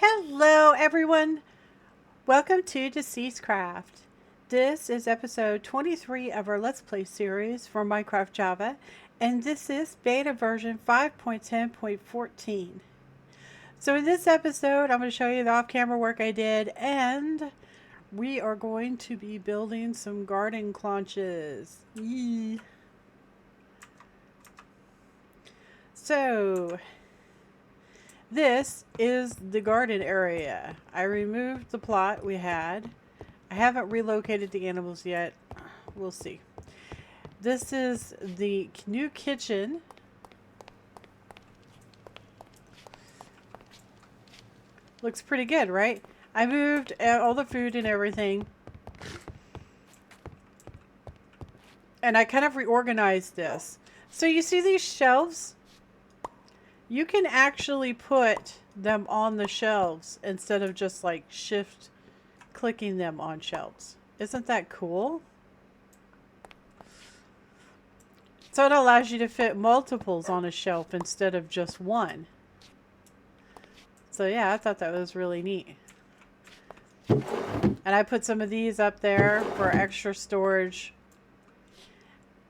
Hello everyone! Welcome to Deceasedcraft. This is episode 23 of our Let's Play series for Minecraft Java, and this is beta version 5.10.14. So in this episode, I'm going to show you the off-camera work I did, and we are going to be building some garden cloches. Yee. So this is the garden area. I removed the plot we had. I haven't relocated the animals yet. We'll see. This is the new kitchen. Looks pretty good, right? I moved all the food and everything. And I kind of reorganized this. So you see these shelves? You can actually put them on the shelves instead of just like shift clicking them on shelves. Isn't that cool? So it allows you to fit multiples on a shelf instead of just one. So yeah, I thought that was really neat. And I put some of these up there for extra storage.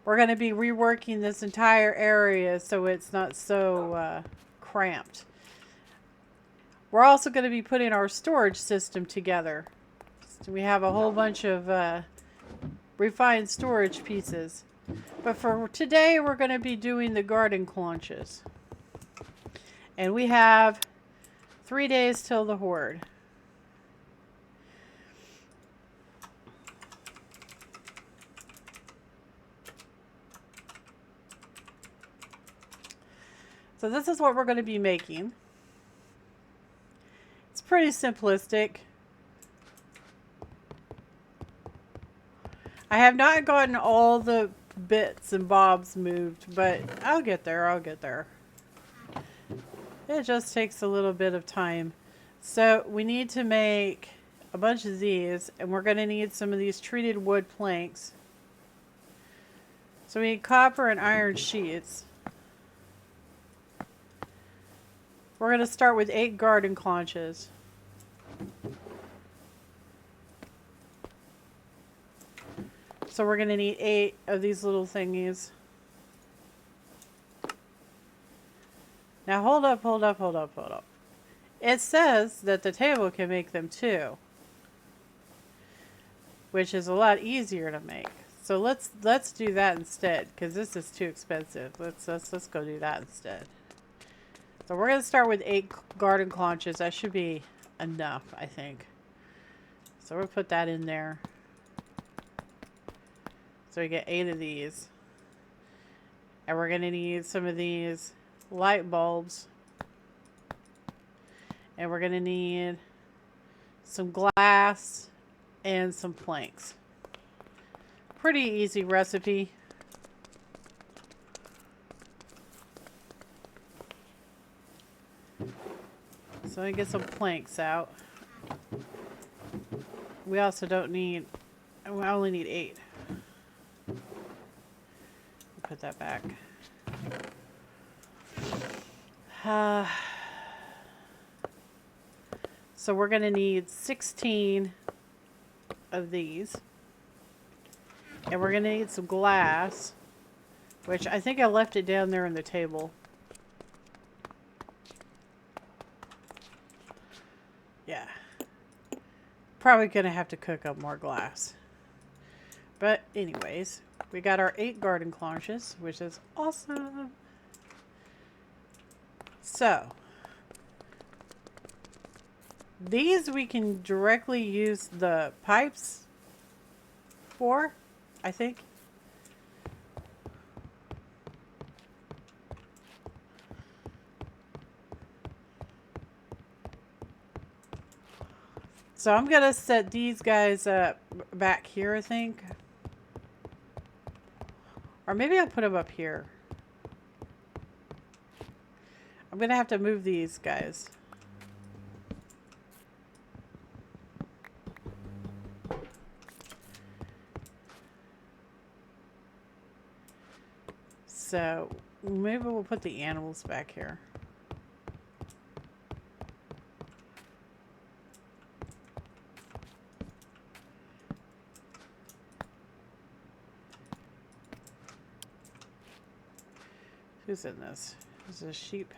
We're going to be reworking this entire area so it's not so cramped. We're also going to be putting our storage system together. So we have a whole bunch of refined storage pieces. But for today, we're going to be doing the garden cloches. And we have 3 days till the Horde. So this is what we're going to be making. It's pretty simplistic. I have not gotten all the bits and bobs moved, but I'll get there. I'll get there. It just takes a little bit of time. So we need to make a bunch of these, and we're going to need some of these treated wood planks. So we need copper and iron sheets. We're going to start with 8 garden cloches. So we're going to need 8 of these little thingies. Now hold up, hold up, hold up, hold up. It says that the table can make them too, which is a lot easier to make. So let's do that instead, because this is too expensive. Let's go do that instead. So we're going to start with 8 garden cloches. That should be enough, I think. So we'll put that in there. So we get 8 of these. And we're going to need some of these light bulbs. And we're going to need some glass and some planks. Pretty easy recipe. So I get some planks out. We also don't need, I only need 8. Put that back. So we're going to need 16 of these. And we're going to need some glass, which I think I left it down there on the table. Yeah. Probably going to have to cook up more glass. But anyways, we got our 8 garden cloches, which is awesome. So, these we can directly use the pipes for, I think. So I'm going to set these guys up back here, I think. Or maybe I'll put them up here. I'm going to have to move these guys. So maybe we'll put the animals back here. Who's in this? This is a sheep.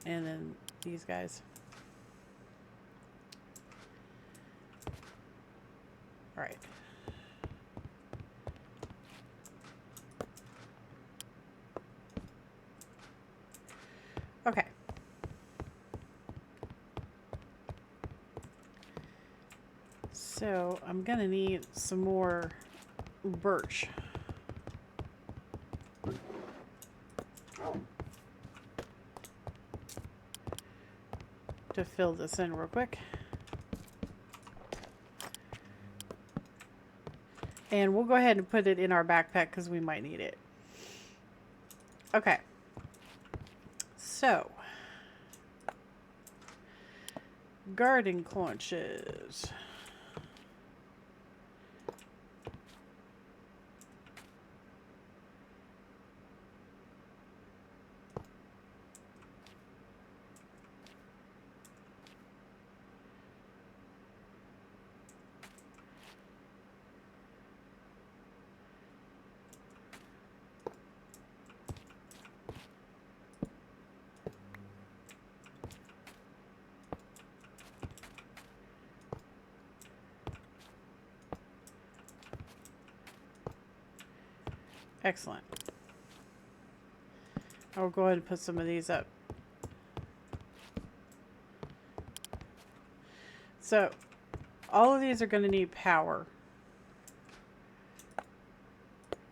And then these guys. All right. Okay. So I'm gonna need some more birch. To fill this in real quick. And we'll go ahead and put it in our backpack because we might need it. Okay. So, garden cloches. Excellent. I'll go ahead and put some of these up. So, all of these are going to need power.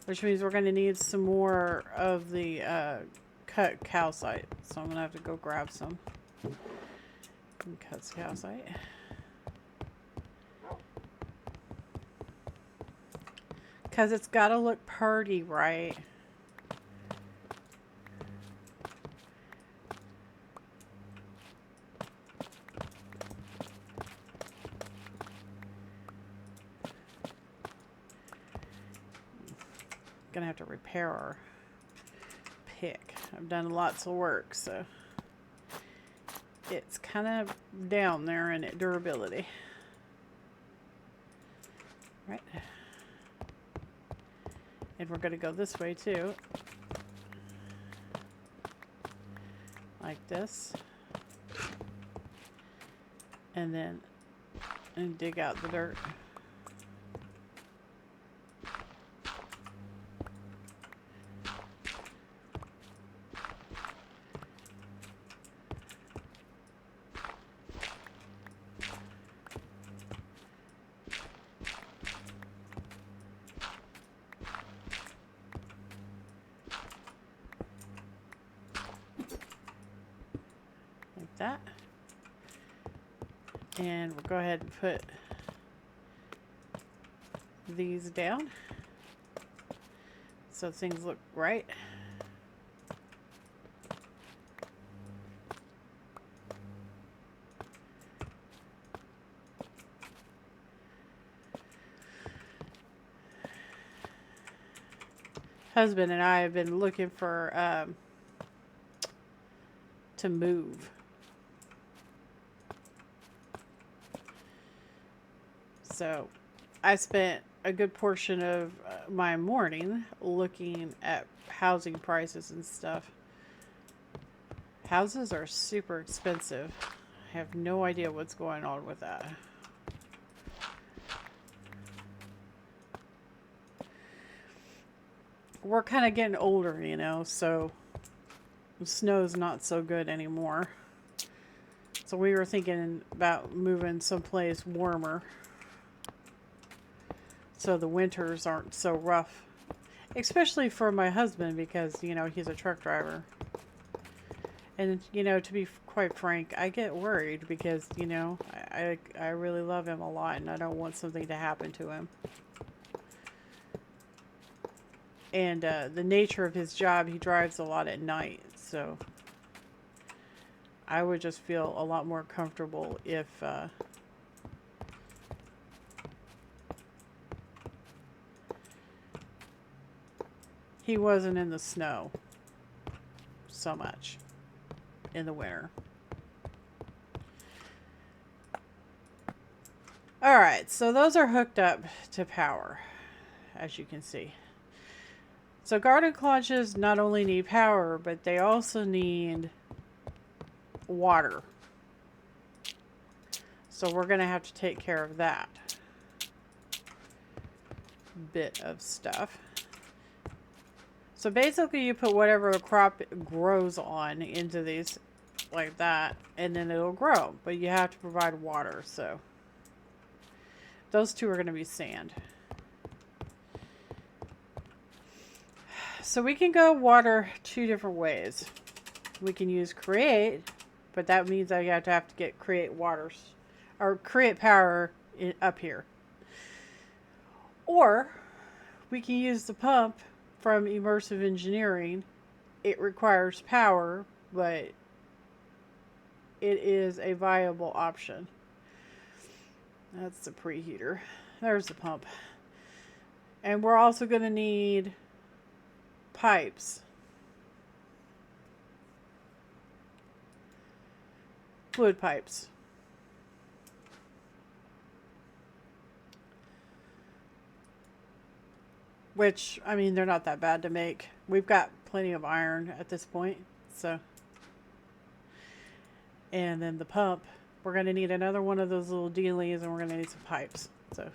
Which means we're going to need some more of the cut calcite. So I'm going to have to go grab some. And cut calcite. Because it's got to look pretty, right? Gonna have to repair our pick. I've done lots of work, so it's kind of down there in durability. Right. And we're gonna go this way too. Like this. And then dig out the dirt. That, and we'll go ahead and put these down so things look right. Husband and I have been looking for to move. So I spent a good portion of my morning looking at housing prices and stuff. Houses are super expensive. I have no idea what's going on with that. We're kind of getting older, you know, so the snow's not so good anymore. So we were thinking about moving someplace warmer, so the winters aren't so rough, especially for my husband because, you know, he's a truck driver. And, you know, to be quite frank, I get worried because, you know, I really love him a lot and I don't want something to happen to him. And the nature of his job, he drives a lot at night, so I would just feel a lot more comfortable if he wasn't in the snow so much in the winter. Alright, so those are hooked up to power, as you can see. So garden cloches not only need power, but they also need water. So we're going to have to take care of that bit of stuff. So basically you put whatever a crop grows on into these like that, and then it'll grow. But you have to provide water, so those two are going to be sand. So we can go water two different ways. We can use create, but that means I have to get create waters or create power up here. Or we can use the pump from immersive engineering. It requires power, but it is a viable option. That's the preheater. There's the pump. And we're also going to need pipes. Fluid pipes. Which, I mean, they're not that bad to make. We've got plenty of iron at this point, so. And then the pump. We're going to need another one of those little dealies, and we're going to need some pipes. So,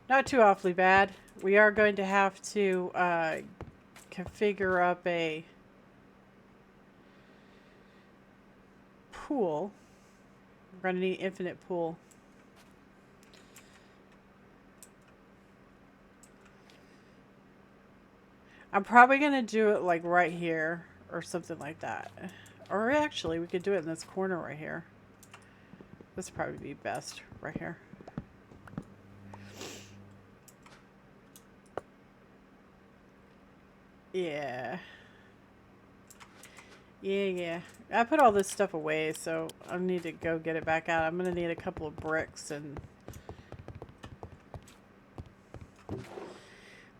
not too awfully bad. We are going to have to configure up a pool. We're going to need infinite pool. I'm probably going to do it like right here or something like that. Or actually, we could do it in this corner right here. This would probably be best right here. Yeah. Yeah. I put all this stuff away, so I need to go get it back out. I'm going to need a couple of bricks and...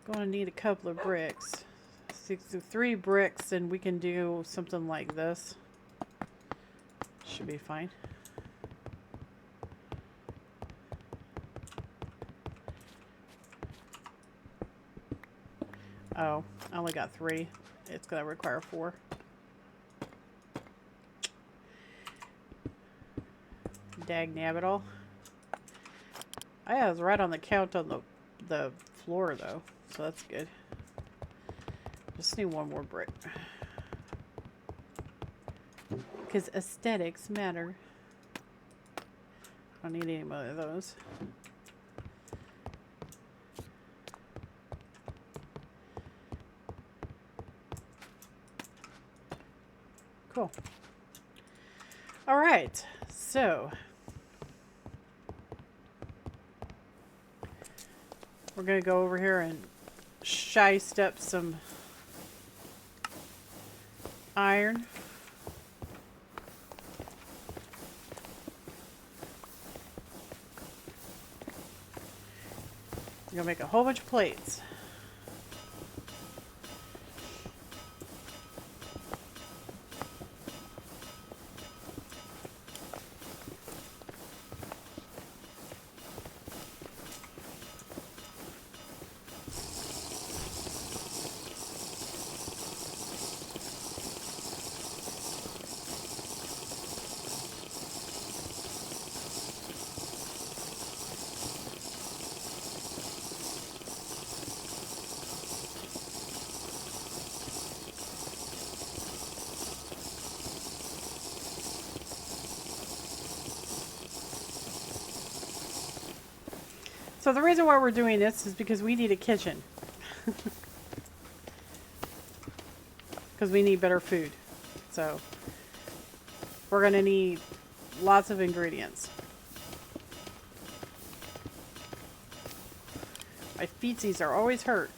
going to need a couple of bricks. 63 bricks, and we can do something like this. Should be fine. Oh, I only got 3. It's going to require 4. Dag nabbit all. I was right on the count on the floor though, so that's good. Just need one more brick. Because aesthetics matter. I don't need any more of those. Cool. All right, so we're going to go over here and shice up some iron. We're going to make a whole bunch of plates. So the reason why we're doing this is because we need a kitchen. Because we need better food. So we're going to need lots of ingredients. My feetsies are always hurt.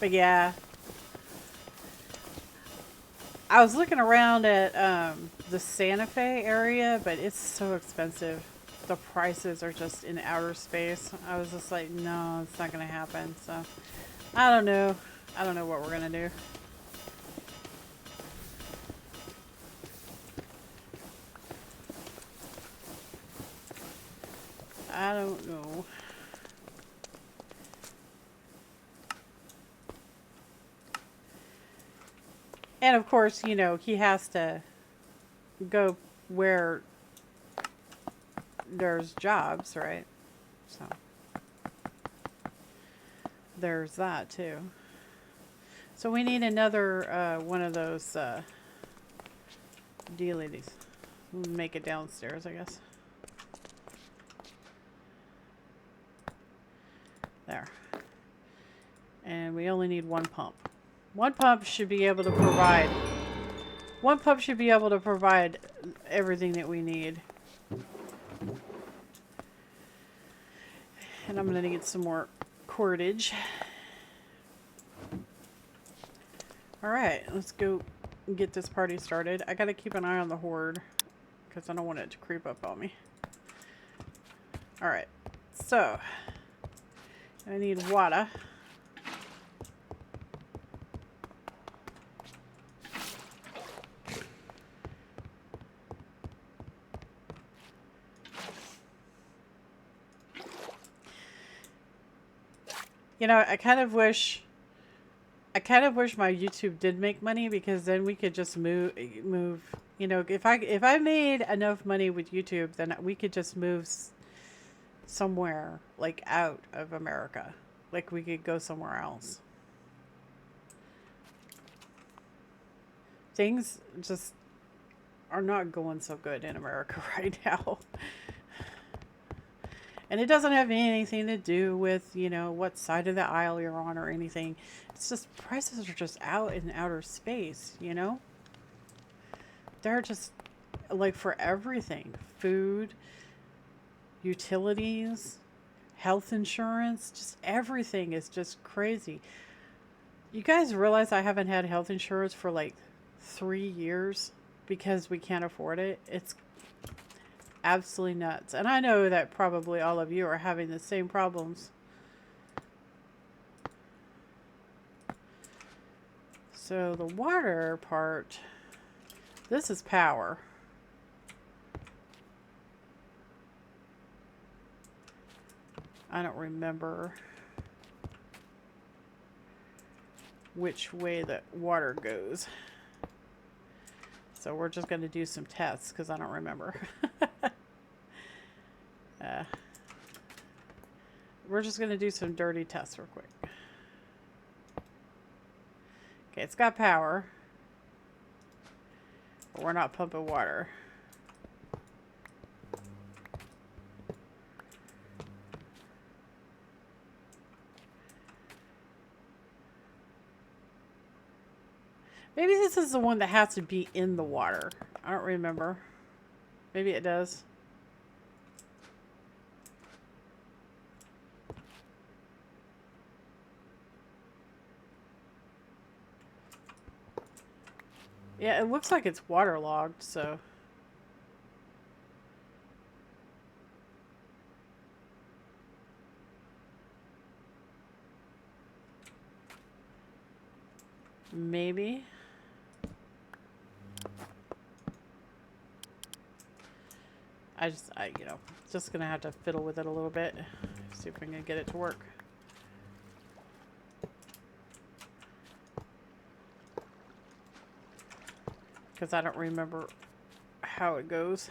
But yeah. I was looking around at the Santa Fe area, but it's so expensive. The prices are just in outer space. I was just like, no, it's not going to happen. So, I don't know. I don't know what we're going to do. I don't know. And of course, you know, he has to go where there's jobs, right? So there's that too. So we need another one of those dealies. Make it downstairs, I guess. There. And we only need one pump. One pump should be able to provide everything that we need. And I'm going to need some more cordage. Alright, let's go get this party started. I got to keep an eye on the horde because I don't want it to creep up on me. Alright, so I need water. You know, I kind of wish my YouTube did make money, because then we could just move, you know, if I made enough money with YouTube, then we could just move somewhere like out of America. Like we could go somewhere else. Things just are not going so good in America right now. And it doesn't have anything to do with, you know, what side of the aisle you're on or anything. It's just prices are just out in outer space, you know? They're just like for everything. Food, utilities, health insurance, just everything is just crazy. You guys realize I haven't had health insurance for like 3 years because we can't afford it? It's absolutely nuts. And I know that probably all of you are having the same problems. So the water part, this is power. I don't remember which way the water goes. So we're just going to do some tests because I don't remember. We're just going to do some dirty tests real quick. Okay, it's got power. But we're not pumping water. Maybe this is the one that has to be in the water. I don't remember. Maybe it does. Yeah, it looks like it's waterlogged, so. Maybe. You know, just gonna have to fiddle with it a little bit. See if we can get it to work. Because I don't remember how it goes.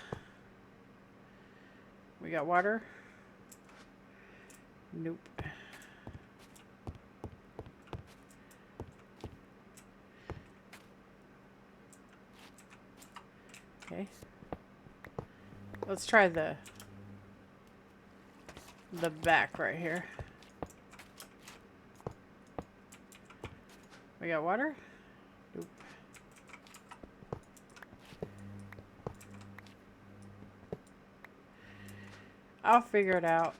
We got water? Nope. Okay. Let's try the back right here. We got water? Nope. I'll figure it out.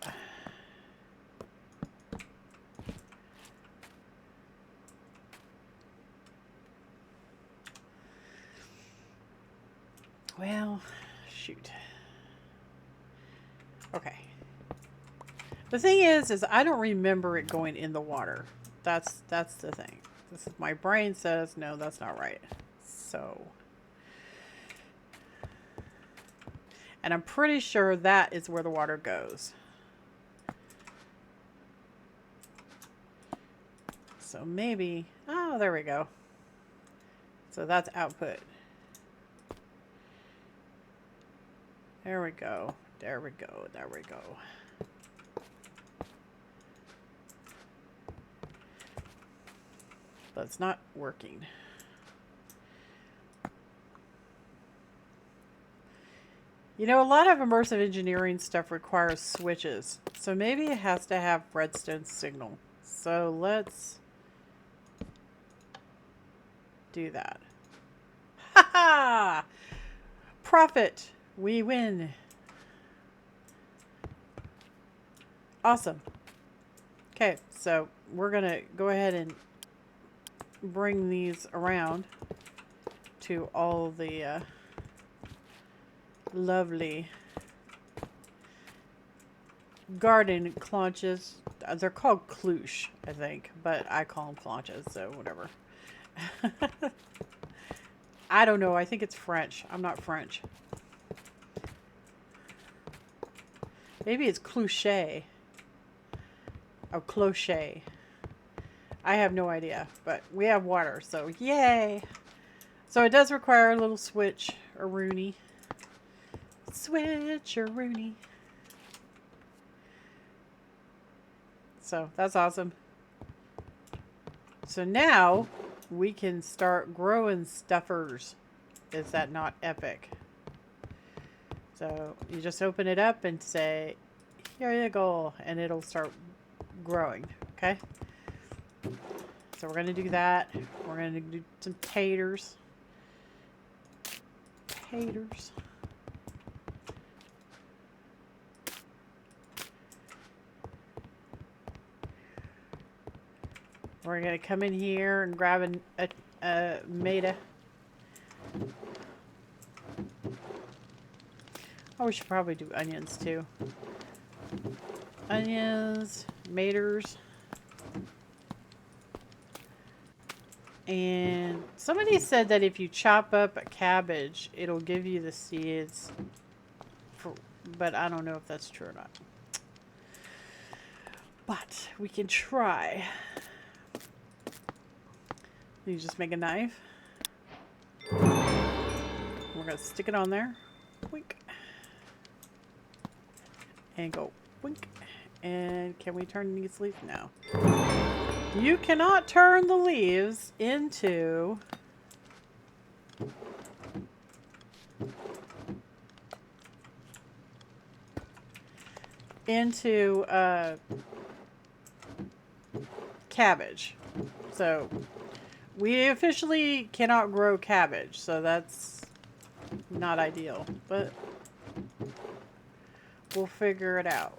Well, shoot. Okay. The thing is I don't remember it going in the water. That's the thing. My brain says, no, that's not right. So. And I'm pretty sure that is where the water goes. So maybe, oh, there we go. It's So that's output. There we go. There we go. There we go. But it's not working. You know, a lot of immersive engineering stuff requires switches. So maybe it has to have redstone signal. So let's do that. Ha ha! Profit! We win. Awesome. Okay, so we're going to go ahead and bring these around to all the lovely garden cloches. They're called Cloches, I think, but I call them Cloches, so whatever. I don't know. I think it's French. I'm not French. Maybe it's Cloche. Oh, Cloche. I have no idea, but we have water, so yay! So it does require a little switch or Rooney. Switch or Rooney. So that's awesome. So now we can start growing stuffers. Is that not epic? So you just open it up and say, here you go, and it'll start growing, okay? So we're going to do that. We're going to do some taters. Taters. We're going to come in here and grab a meta. Oh, we should probably do onions too. Onions, maters. And somebody said that if you chop up a cabbage, it'll give you the seeds. But I don't know if that's true or not. But we can try. You just make a knife. We're going to stick it on there. Wink. And go wink. And can we turn these leaves now? You cannot turn the leaves into cabbage. So we officially cannot grow cabbage, so that's not ideal, but we'll figure it out.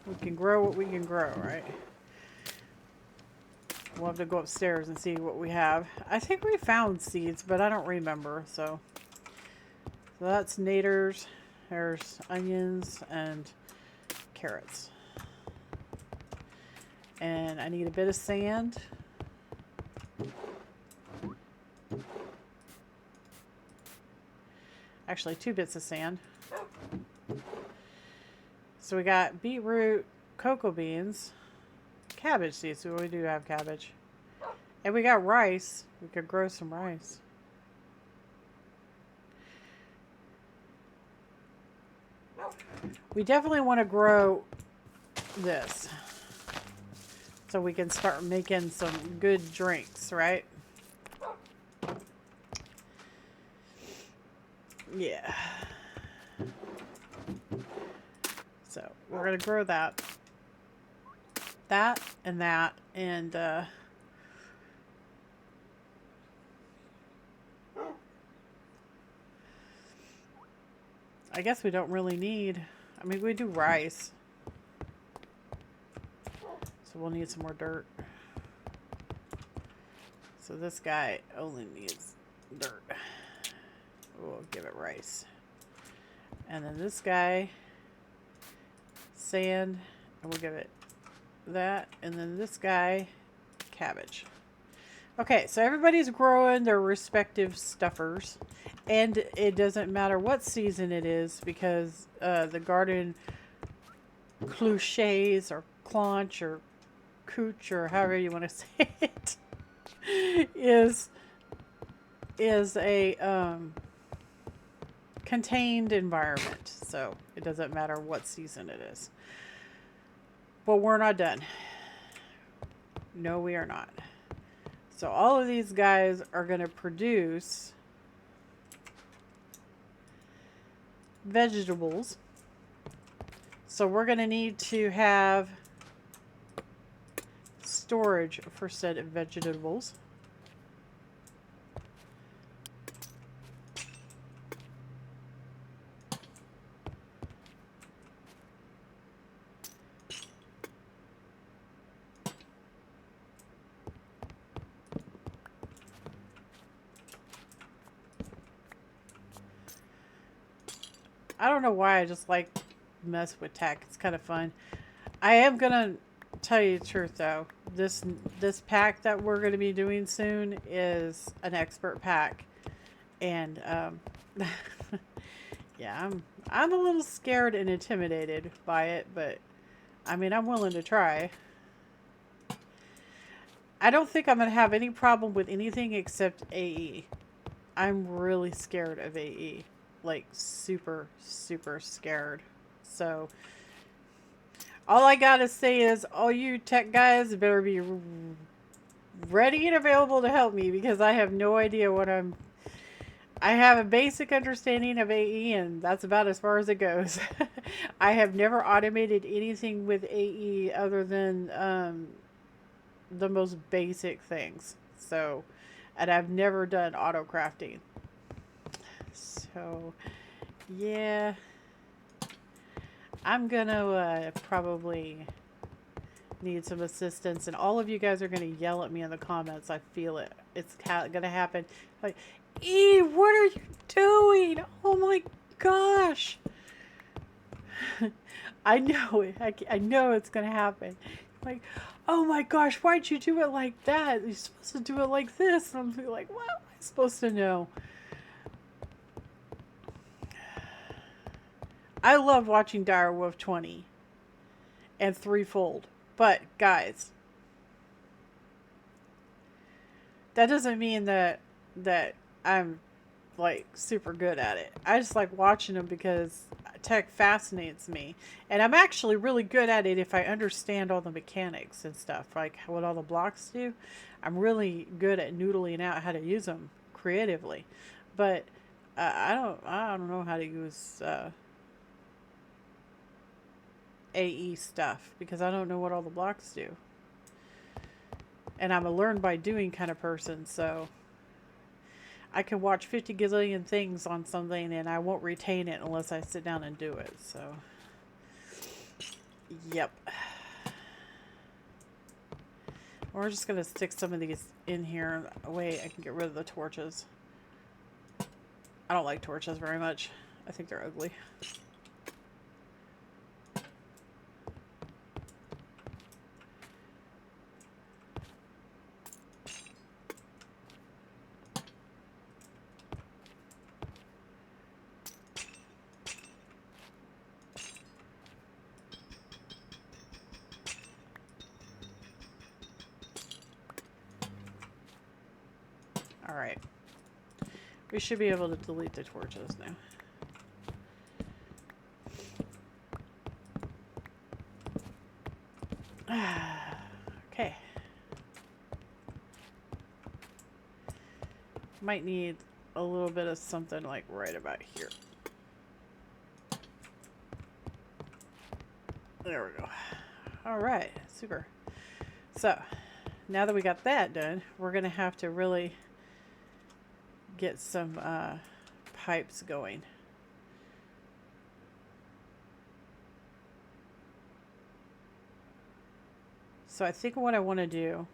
We can grow what we can grow, right? We'll have to go upstairs and see what we have. I think we found seeds, but I don't remember, so that's naters. There's onions and carrots. And I need a bit of sand. Actually, 2 bits of sand. So we got beetroot, cocoa beans, cabbage seeds. So we do have cabbage. And we got rice. We could grow some rice. We definitely want to grow this. So we can start making some good drinks, right? Yeah. So we're going to grow that. That and that. And I guess we don't really need... I mean, we do rice. So we'll need some more dirt. So this guy only needs dirt. We'll give it rice. And then this guy, sand, and we'll give it that. And then this guy, cabbage. Okay, so everybody's growing their respective stuffers. And it doesn't matter what season it is, because the garden cloches or clonch or cooch or however you want to say it is is a contained environment, so it doesn't matter what season it is. But we're not done. No, we are not. So all of these guys are going to produce vegetables. So we're going to need to have storage for said vegetables. I don't know why I just like mess with tech. It's kind of fun. I am gonna tell you the truth though. This pack that we're gonna be doing soon is an expert pack, and yeah, I'm a little scared and intimidated by it, but I mean I'm willing to try. I don't think I'm gonna have any problem with anything except AE. I'm really scared of AE. Like super scared. So all I gotta say is all you tech guys better be ready and available to help me, because I have no idea what I have a basic understanding of AE, and that's about as far as it goes. I have never automated anything with AE other than the most basic things. So, and I've never done auto crafting. So, yeah, I'm gonna probably need some assistance, and all of you guys are gonna yell at me in the comments. I feel it. It's gonna happen. Like, E, what are you doing? Oh my gosh! I know it. I know it's gonna happen. Like, oh my gosh, why'd you do it like that? You're supposed to do it like this. And I'm like, what am I supposed to know? I love watching Direwolf 20 and Threefold, but guys, that doesn't mean that I'm like super good at it. I just like watching them because tech fascinates me, and I'm actually really good at it if I understand all the mechanics and stuff, like what all the blocks do. I'm really good at noodling out how to use them creatively, but I don't know how to use AE stuff because I don't know what all the blocks do. And I'm a learn by doing kind of person, so I can watch 50 gazillion things on something and I won't retain it unless I sit down and do it. So, yep. We're just going to stick some of these in here. Wait, I can get rid of the torches. I don't like torches very much. I think they're ugly. Alright. We should be able to delete the torches now. Okay. Might need a little bit of something like right about here. There we go. Alright, super. So, now that we got that done, we're going to have to really get some pipes going. So I think what I want to do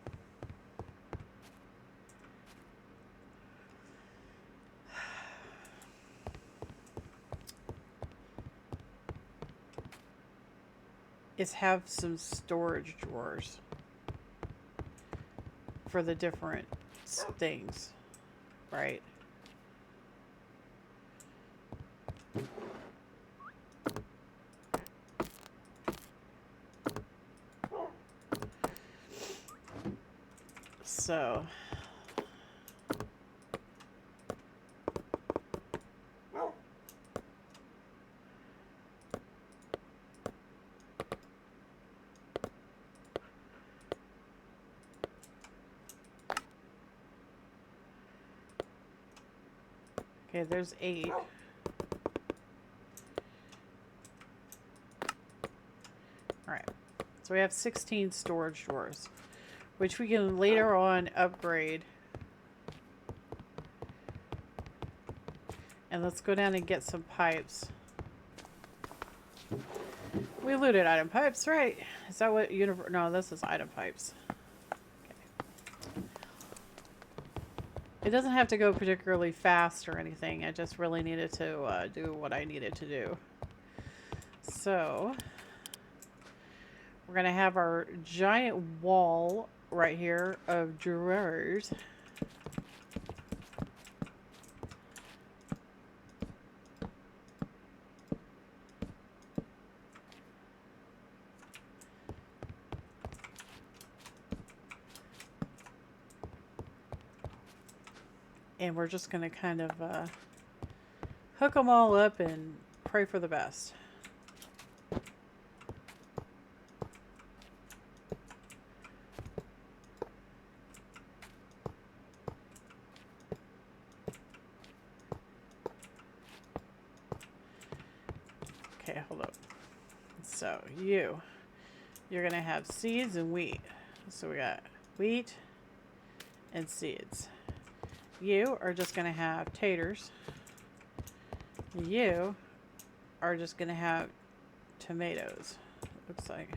is have some storage drawers for the different things, right? So Okay, there's 8. Alright. So we have 16 storage drawers, which we can later on upgrade. And let's go down and get some pipes. We looted item pipes, right? Is that what no, this is item pipes. Okay. It doesn't have to go particularly fast or anything. I just really needed to do what I needed to do. So we're going to have our giant wall right here of drawers. And we're just going to kind of hook them all up and pray for the best. Okay, hold up. So you're going to have seeds and wheat. So we got wheat and seeds. You are just going to have taters. You are just going to have tomatoes. Looks like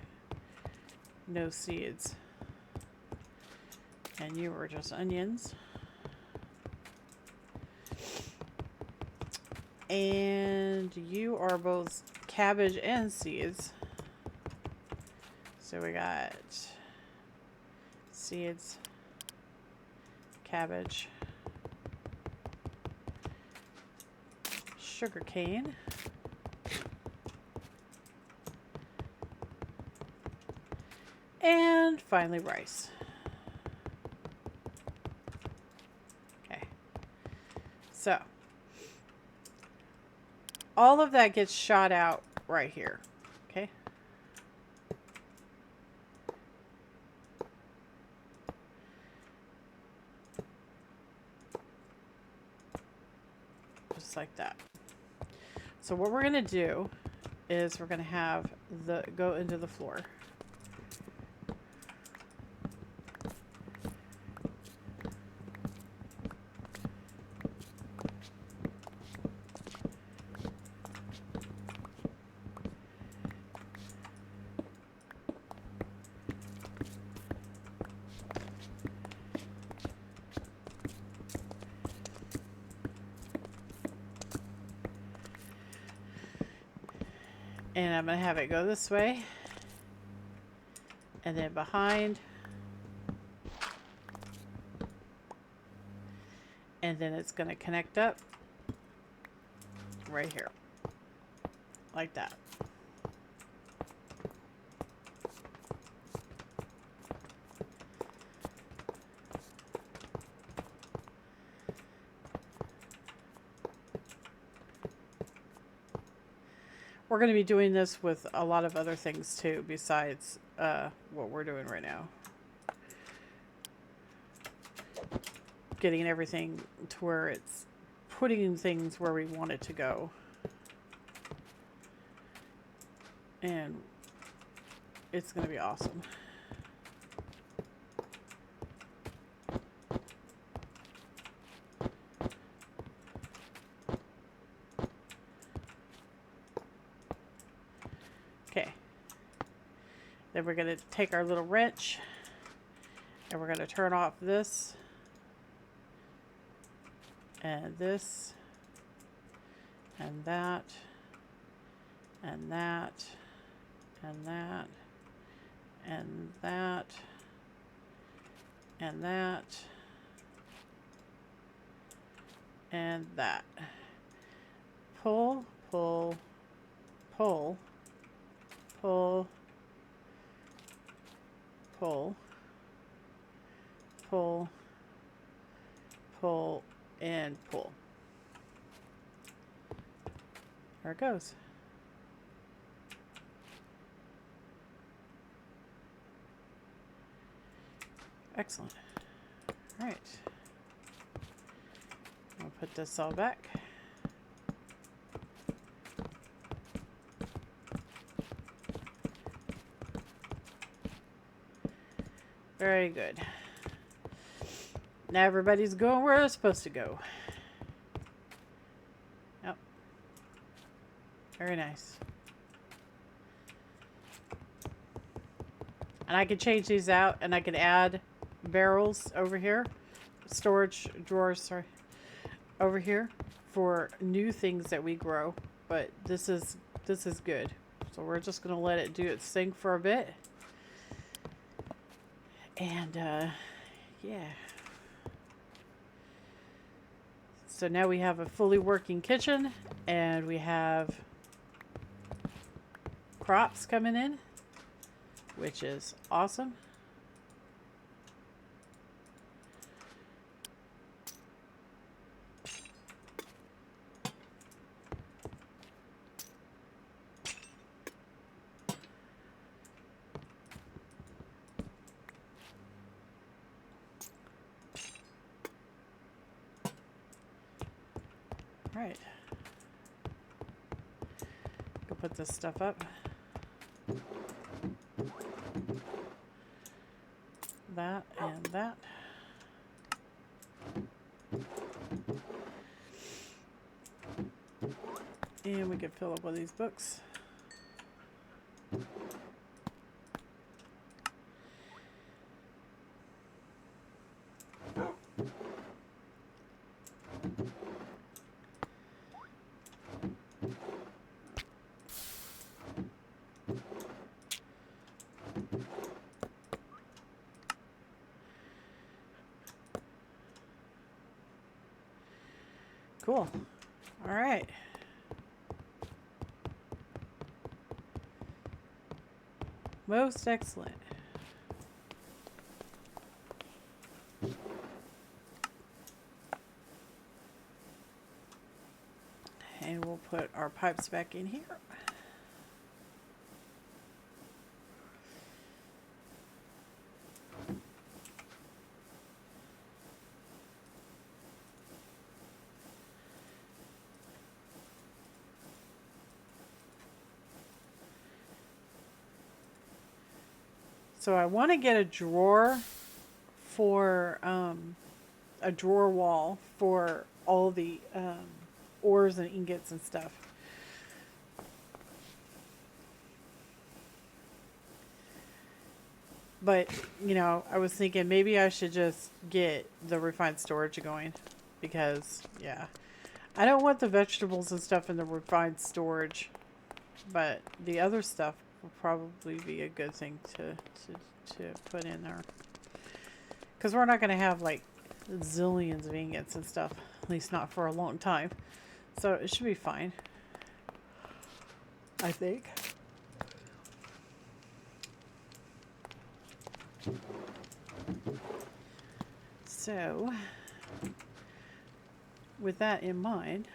no seeds. And you are just onions. And you are both cabbage and seeds. So we got seeds, cabbage, sugar cane, and finally rice. Okay, so all of that gets shot out right here. Okay, just like that. So what we're going to do is we're going to have go into the floor. And I'm going to have it go this way. And then behind. And then it's going to connect up right here. Like that. We're going to be doing this with a lot of other things too, besides what we're doing right now. Getting everything to where it's putting things where we want it to go. And it's going to be awesome. Okay. Then we're going to take our little wrench and we're going to turn off this and this and that and that and that and that and that and that. Pull, pull, pull, pull, pull, pull, pull, and pull. There it goes. Excellent. All right. I'll put this all back. Very good. Now everybody's going where they're supposed to go. Yep. Very nice. And I could change these out and I could add barrels over here. Storage drawers, sorry. Over here for new things that we grow. But this is good. So we're just gonna let it do its thing for a bit. And yeah. So now we have a fully working kitchen and we have crops coming in, which is awesome. Right. Go put this stuff up. That and that. And we can fill up one of these books. Cool. All right. Most excellent. And we'll put our pipes back in here. So I want to get a drawer for a drawer wall for all the ores and ingots and stuff. But, you know, I was thinking maybe I should just get the refined storage going because, yeah, I don't want the vegetables and stuff in the refined storage, but the other stuff will probably be a good thing to put in there. Because we're not going to have like zillions of ingots and stuff, at least not for a long time. So it should be fine, I think. So, with that in mind,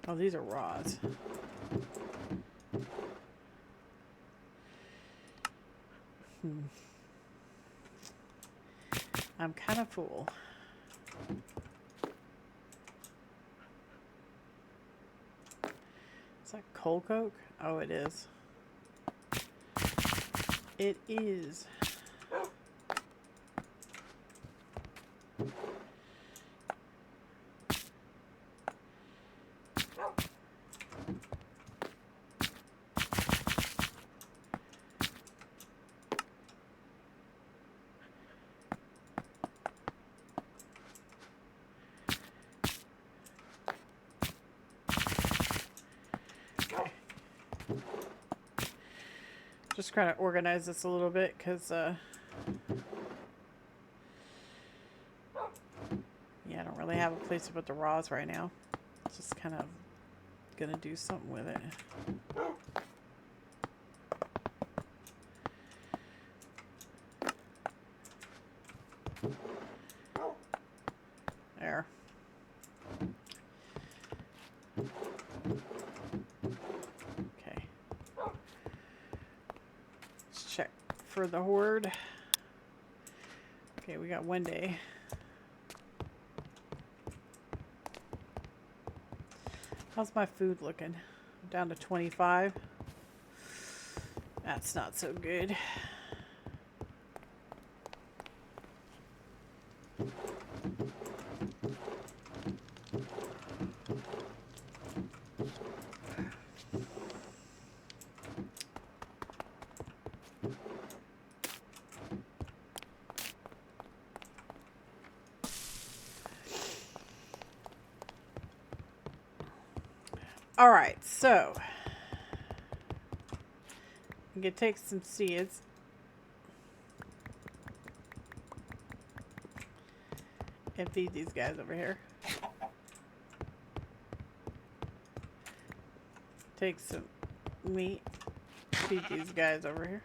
oh, these are rods. I'm kind of full. Is that coal coke? Oh, it is. It is. Just trying to organize this a little bit because yeah, I don't really have a place to put the raws right now. Just kind of gonna do something with it. There. Okay. for the horde. Okay, we got 1 day. How's my food looking? I'm down to 25. That's not so good. All right, so I'm gonna take some seeds. And feed these guys over here. Take some meat. Feed these guys over here.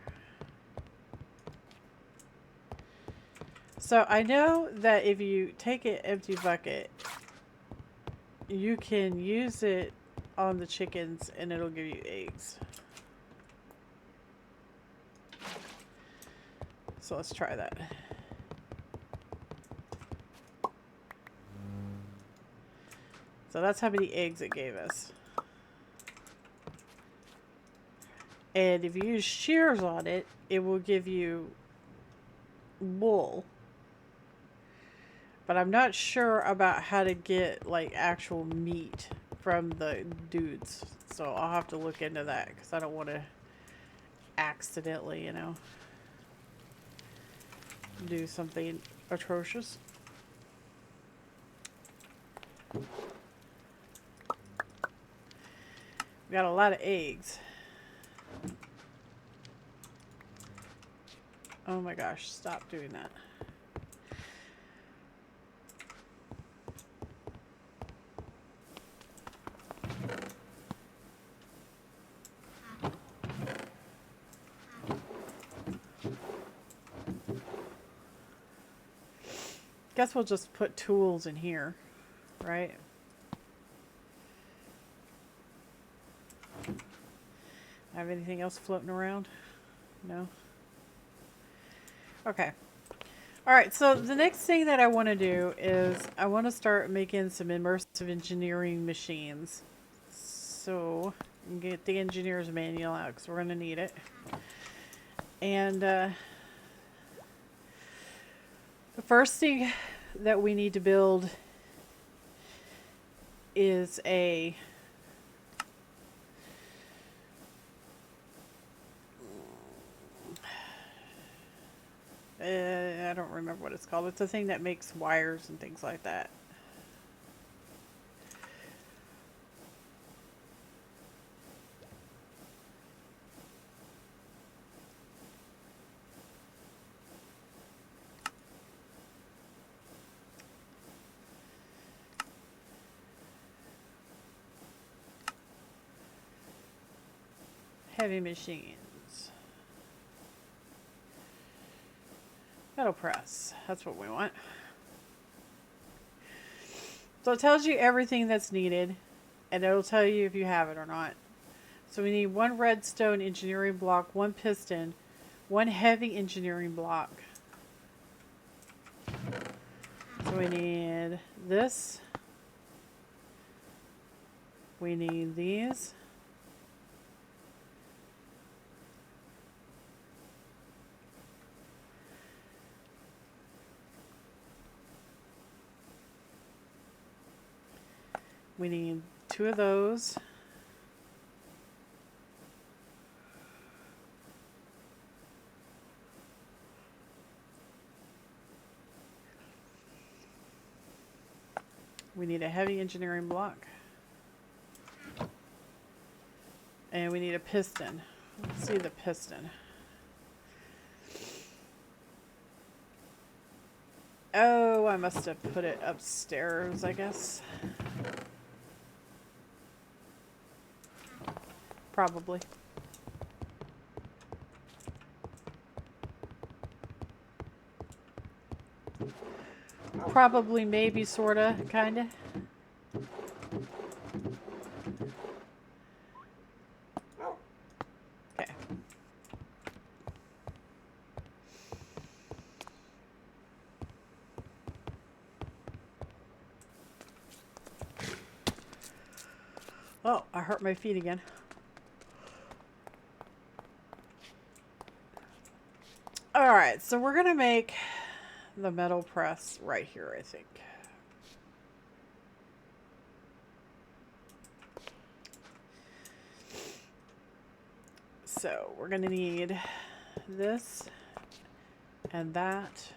So I know that if you take an empty bucket, you can use it on the chickens and it'll give you eggs. So let's try that. So that's how many eggs it gave us. And if you use shears on it, it will give you wool. But I'm not sure about how to get like actual meat from the dudes. So I'll have to look into that because I don't want to accidentally, you know, do something atrocious. We got a lot of eggs. Oh my gosh, stop doing that. Guess we'll just put tools in here, right? Have anything else floating around? No? Okay. Alright, so the next thing that I want to do is I want to start making some immersive engineering machines. So, get the engineer's manual out because we're going to need it. And the first thing that we need to build is a I don't remember what it's called. It's a thing that makes wires and things like that. Heavy machines. Metal press. That's what we want. So it tells you everything that's needed, and it'll tell you if you have it or not. So we need 1 redstone engineering block, 1 piston, 1 heavy engineering block. So we need this. We need these. We need 2 of those. We need a heavy engineering block. And we need a piston. Let's see the piston. Oh, I must have put it upstairs, I guess. Probably. Probably, maybe, sorta, kinda. Okay. Oh, I hurt my feet again. Alright, so we're going to make the metal press right here, I think. So we're going to need this and that.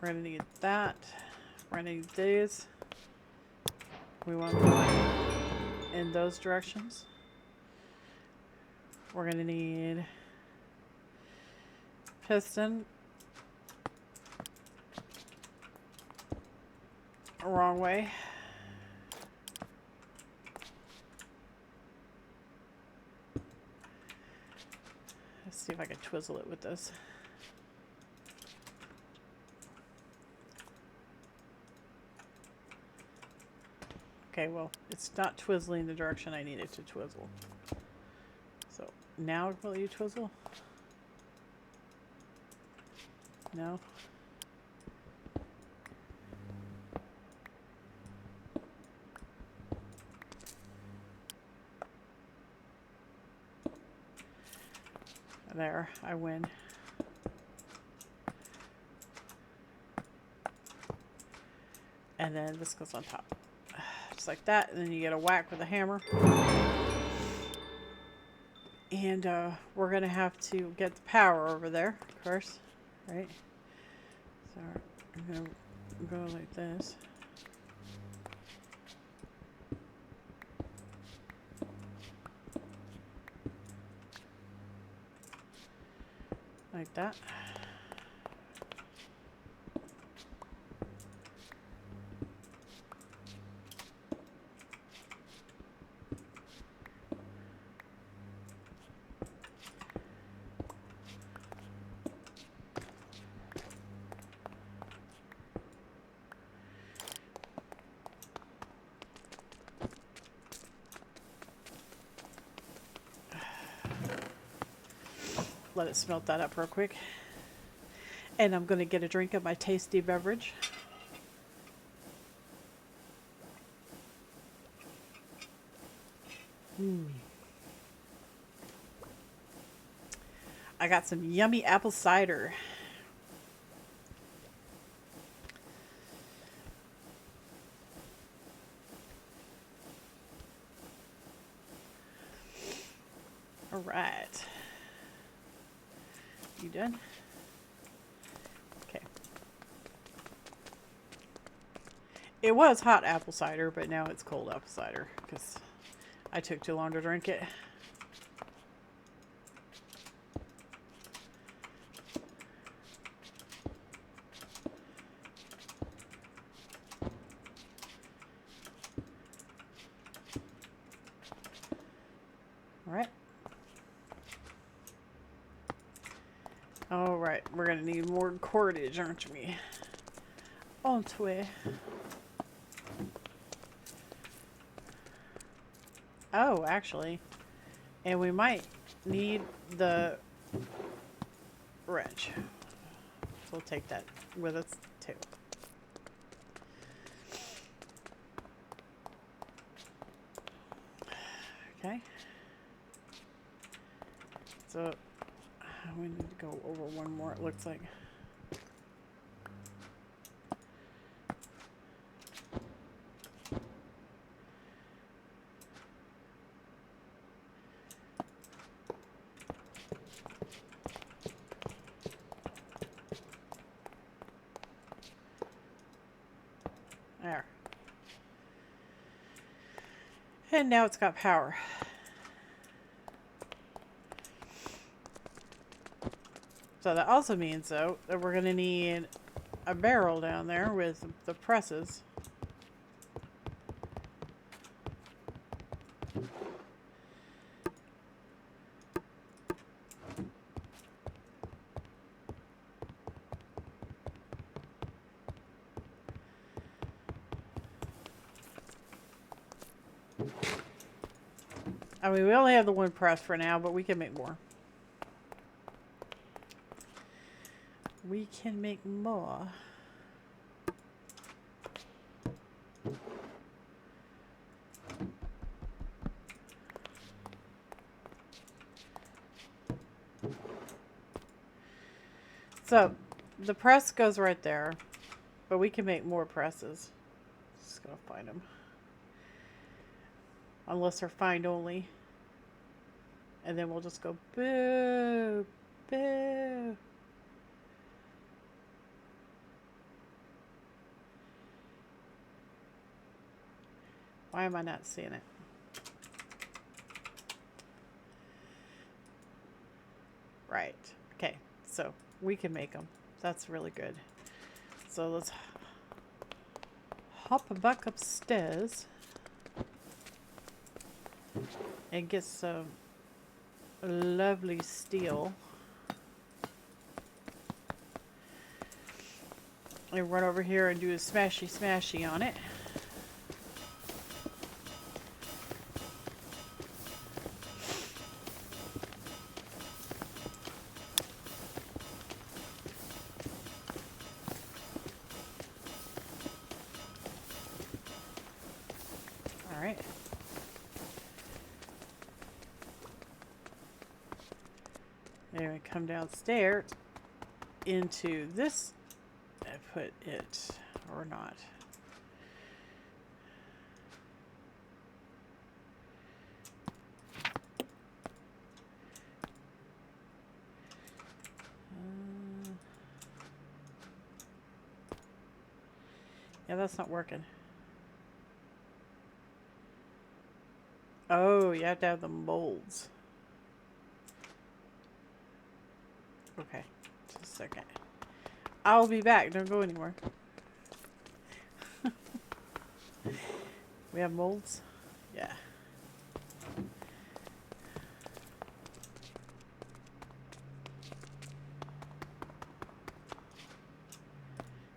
We're going to need that. We're going to need these. We want to go in those directions. We're going to need piston. Wrong way. Let's see if I can twizzle it with this. Okay, well, it's not twizzling the direction I need it to twizzle. So, now will you twizzle? No? There, I win. And then this goes on top. Just like that, and then you get a whack with a hammer. And we're going to have to get the power over there, of course, right? So I'm going to go like this. Like that. Let it smelt that up real quick. And I'm going to get a drink of my tasty beverage. I got some yummy apple cider. All right. You done? Okay. It was hot apple cider, but now it's cold apple cider because I took too long to drink it. Alright, we're gonna need more cordage, aren't we? Aren't we? Oh, actually. And we might need the wrench. So we'll take that with us too. Okay. So we need to go over one more, it looks like. There. And now it's got power. So that also means, though, that we're going to need a barrel down there with the presses. I mean, we only have the one press for now, but we can make more. We can make more. So, the press goes right there. But we can make more presses. Just gotta find them. Unless they're find only. And then we'll just go boo, boo. Why am I not seeing it? Right. Okay. So we can make them. That's really good. So let's hop back upstairs and get some lovely steel. And run over here and do a smashy smashy on it. Alright. Then we come downstairs into this. I put it or not. Yeah, that's not working. Oh, you have to have the molds. Okay, just a second. I'll be back. Don't go anywhere. We have molds? Yeah.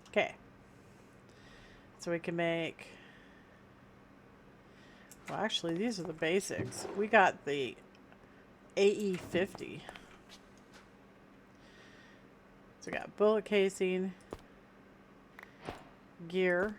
Okay. So we can make... Well, actually, these are the basics. We got the AE50. So we got bullet casing, gear,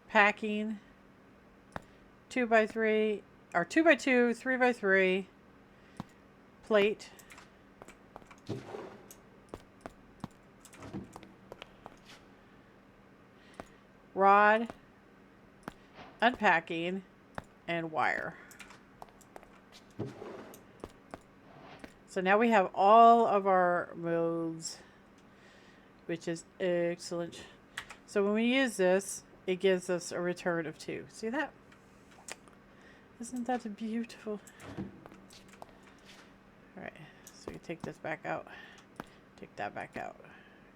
packing, 2x3 or 2x2, 3x3, plate, rod, unpacking, and wire. So now we have all of our modes, which is excellent. So when we use this, it gives us a return of 2. See that? Isn't that beautiful? Alright, so we take this back out. Take that back out.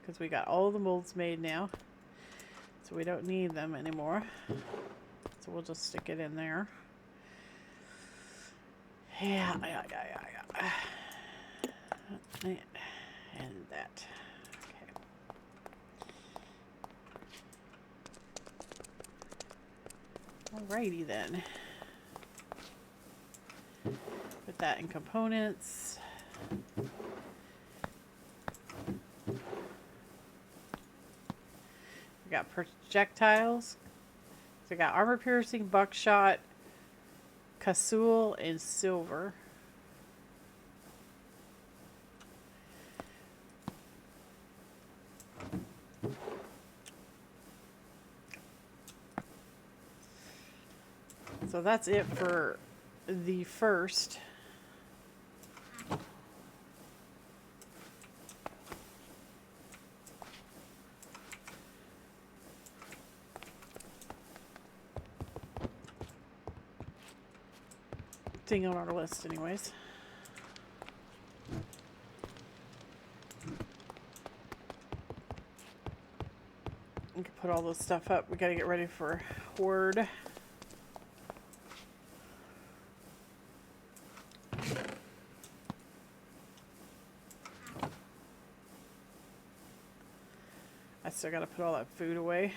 Because we got all the molds made now. So we don't need them anymore. So we'll just stick it in there. Yeah. And that. Okay. Alrighty then. Put that in components. We got projectiles. So we got armor piercing, buckshot, casoul, and silver. So that's it for the first. Thing on our list anyways. We can put all this stuff up. We gotta get ready for Horde. I still gotta put all that food away.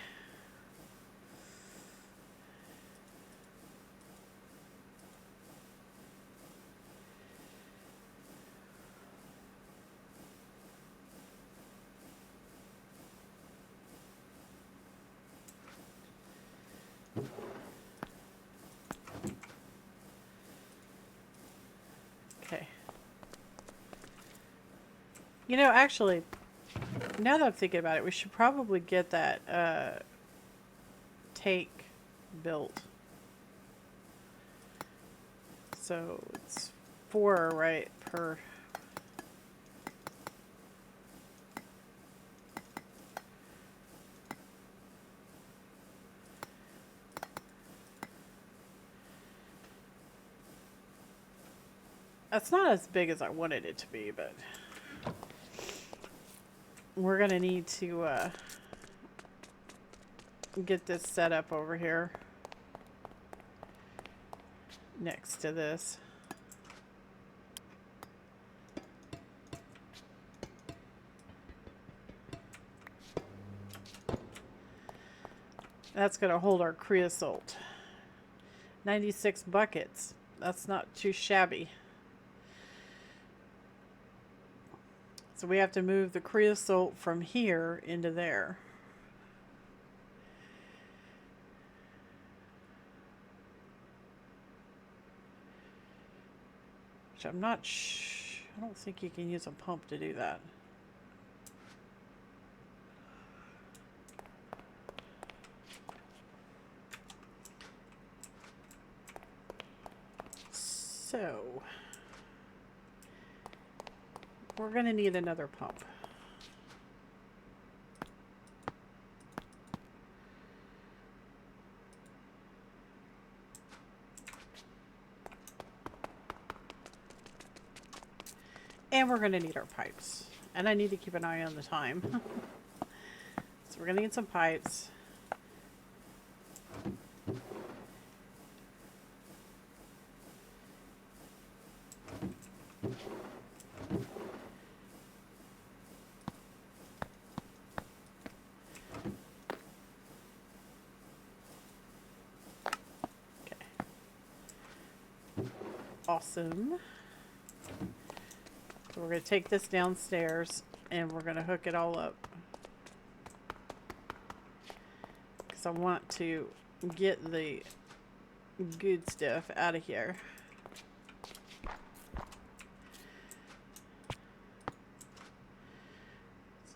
You know, actually, now that I'm thinking about it, we should probably get that take built. So it's 4, right, per... That's not as big as I wanted it to be, but we're gonna need to get this set up over here next to this. That's gonna hold our creosote. 96 buckets. That's not too shabby. So we have to move the creosote from here into there. Which I'm not I don't think you can use a pump to do that. So we're going to need another pump. And we're going to need our pipes. And I need to keep an eye on the time. So we're going to need some pipes. Awesome. So we're going to take this downstairs and we're going to hook it all up. Because I want to get the good stuff out of here.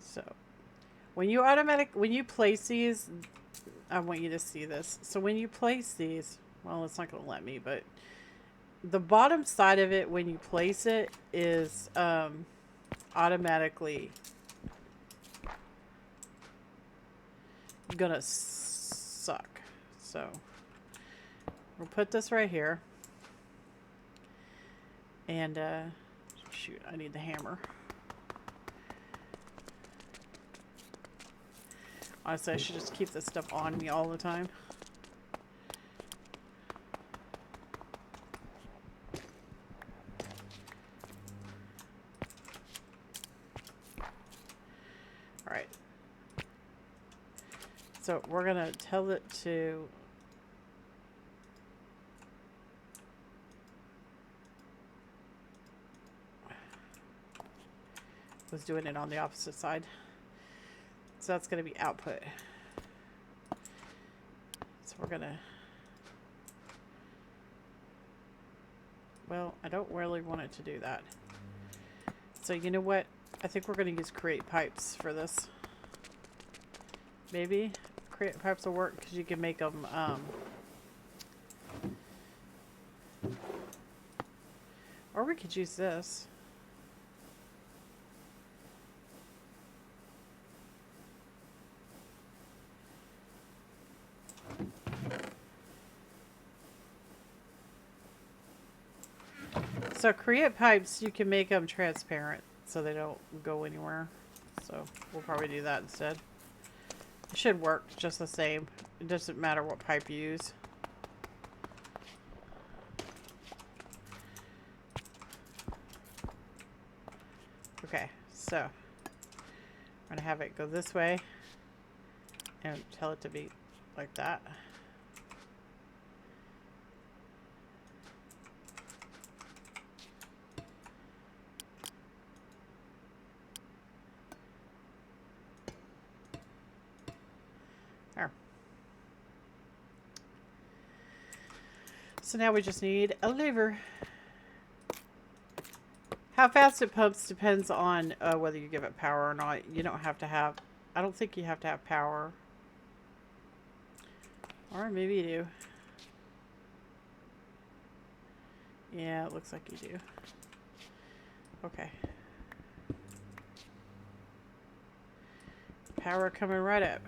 So when you place these, I want you to see this. So when you place these, well, it's not going to let me, but the bottom side of it, when you place it, is automatically gonna suck. So we'll put this right here. And shoot, I need the hammer. Honestly, I should just keep this stuff on me all the time. So we're going to tell it to was doing it on the opposite side. So that's going to be output. So we're going to, well, I don't really want it to do that. So you know what? I think we're going to use create pipes for this. Maybe create pipes will work because you can make them or we could use this. So create pipes, you can make them transparent so they don't go anywhere. So we'll probably do that instead. It should work just the same. It doesn't matter what pipe you use. Okay, so I'm going to have it go this way and tell it to be like that. So now we just need a lever. How fast it pumps depends on whether you give it power or not. You don't have to have... I don't think you have to have power. Or maybe you do. Yeah, it looks like you do. Okay. Power coming right up.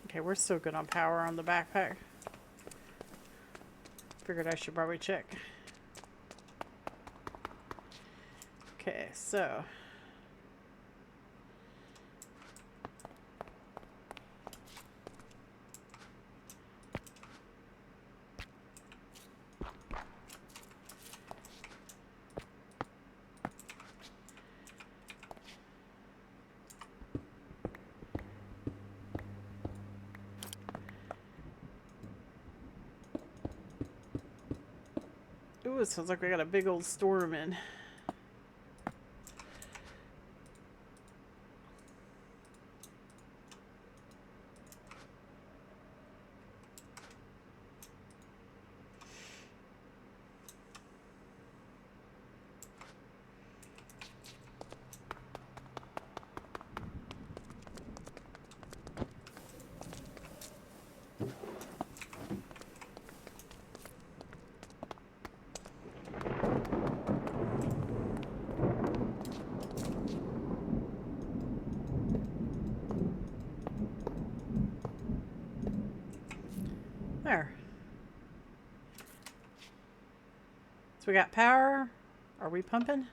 Okay, we're still good on power on the backpack. Figured I should probably check. Okay, so... Ooh, it sounds like we got a big old storm in. There. So we got power. Are we pumping?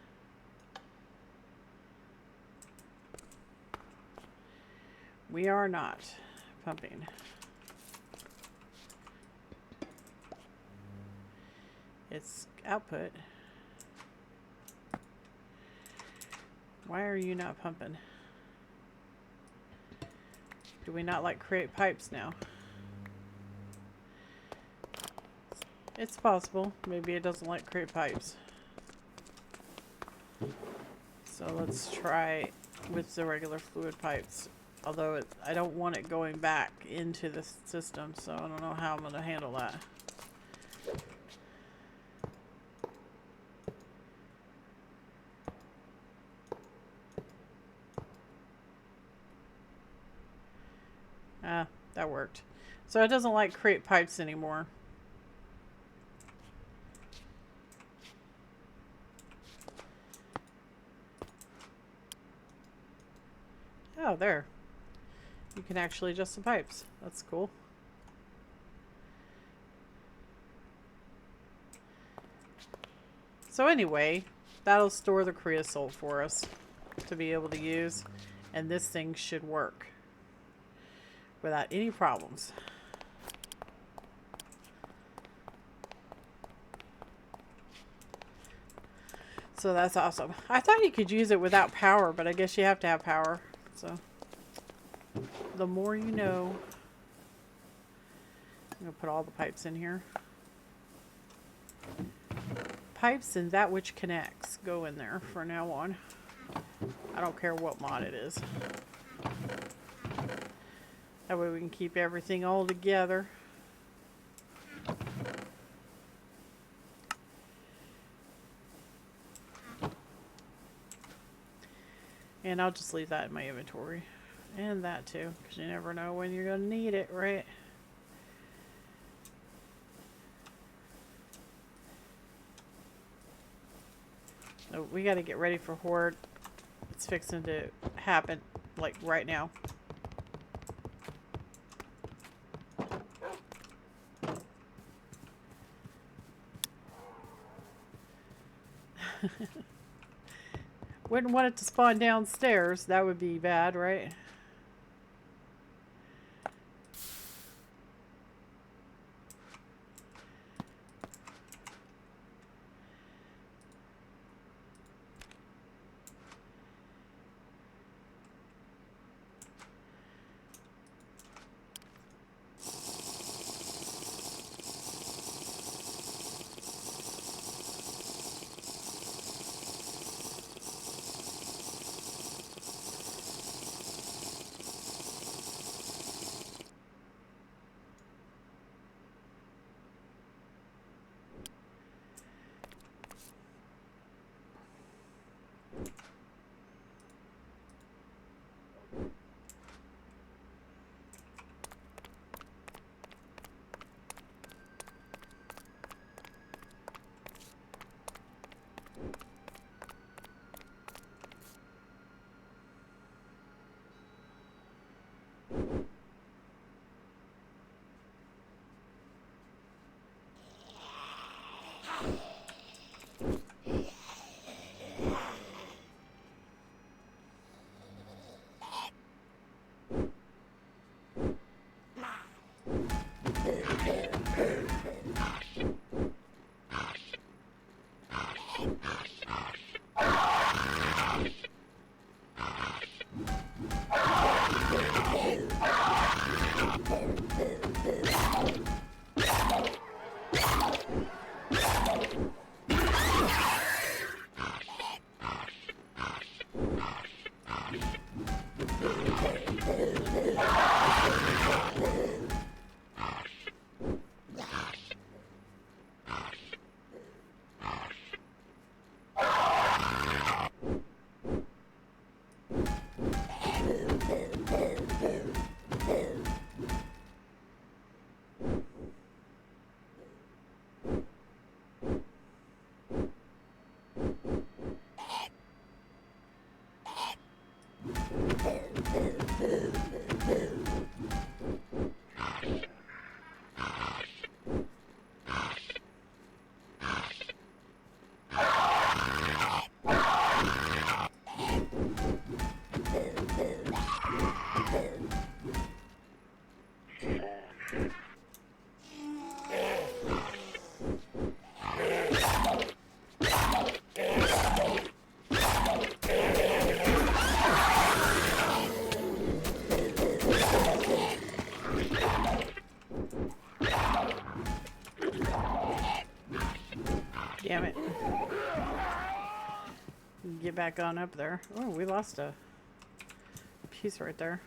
We are not pumping. It's output. Why are you not pumping? Do we not like create pipes now? It's possible. Maybe it doesn't like create pipes. So let's try with the regular fluid pipes. Although I don't want it going back into the system, so I don't know how I'm going to handle that. Ah, that worked. So it doesn't like create pipes anymore. Oh, there. You can actually adjust the pipes. That's cool. So anyway, that'll store the creosote for us to be able to use. And this thing should work without any problems. So that's awesome. I thought you could use it without power, but I guess you have to have power. So the more you know. I'm going to put all the pipes in here. Pipes and that which connects go in there for now on. I don't care what mod it is. That way we can keep everything all together. And I'll just leave that in my inventory. And that too, because you never know when you're going to need it, right? So we got to get ready for Horde. It's fixing to happen, like, right now. Wouldn't want it to spawn downstairs. That would be bad, right? Damn it. Get back on up there. Oh, we lost a piece right there.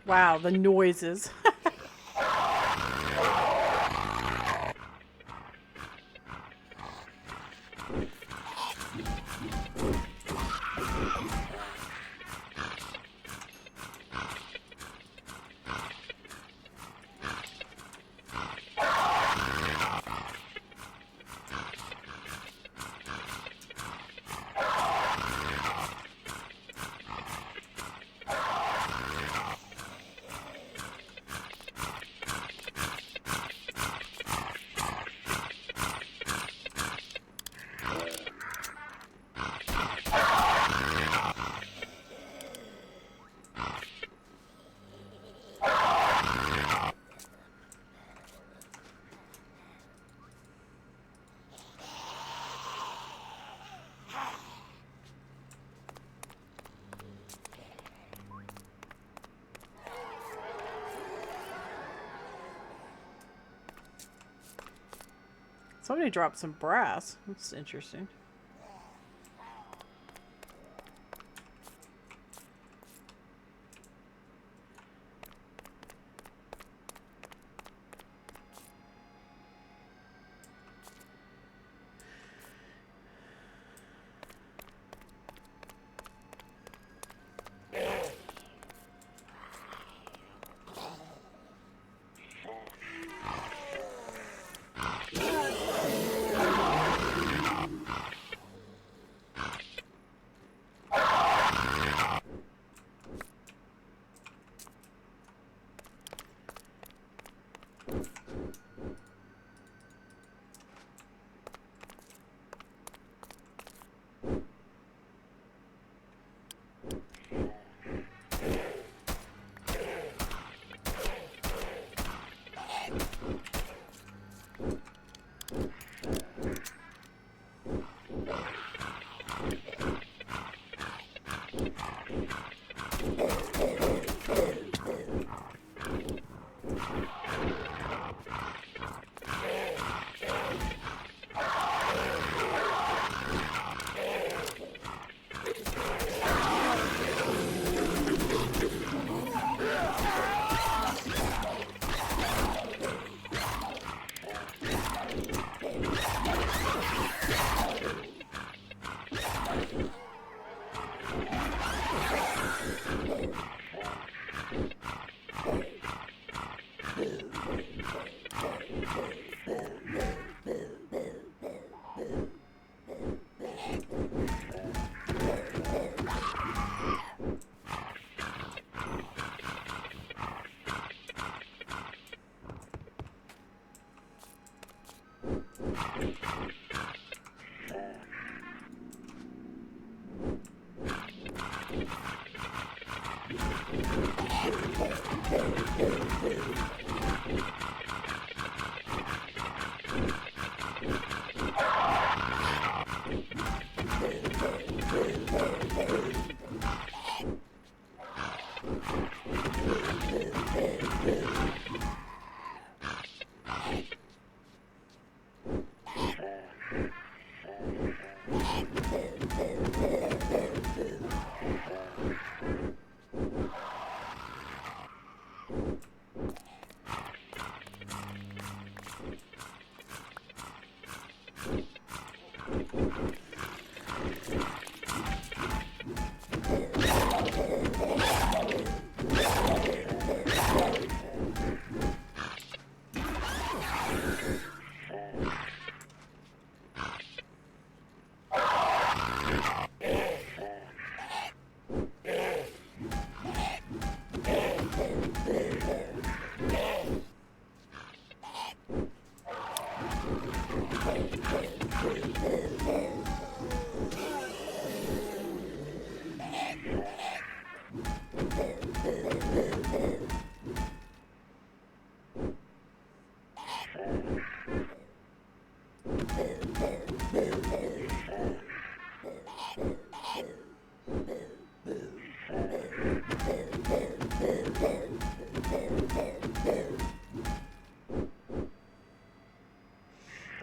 Wow, the noises. Somebody dropped some brass. That's interesting.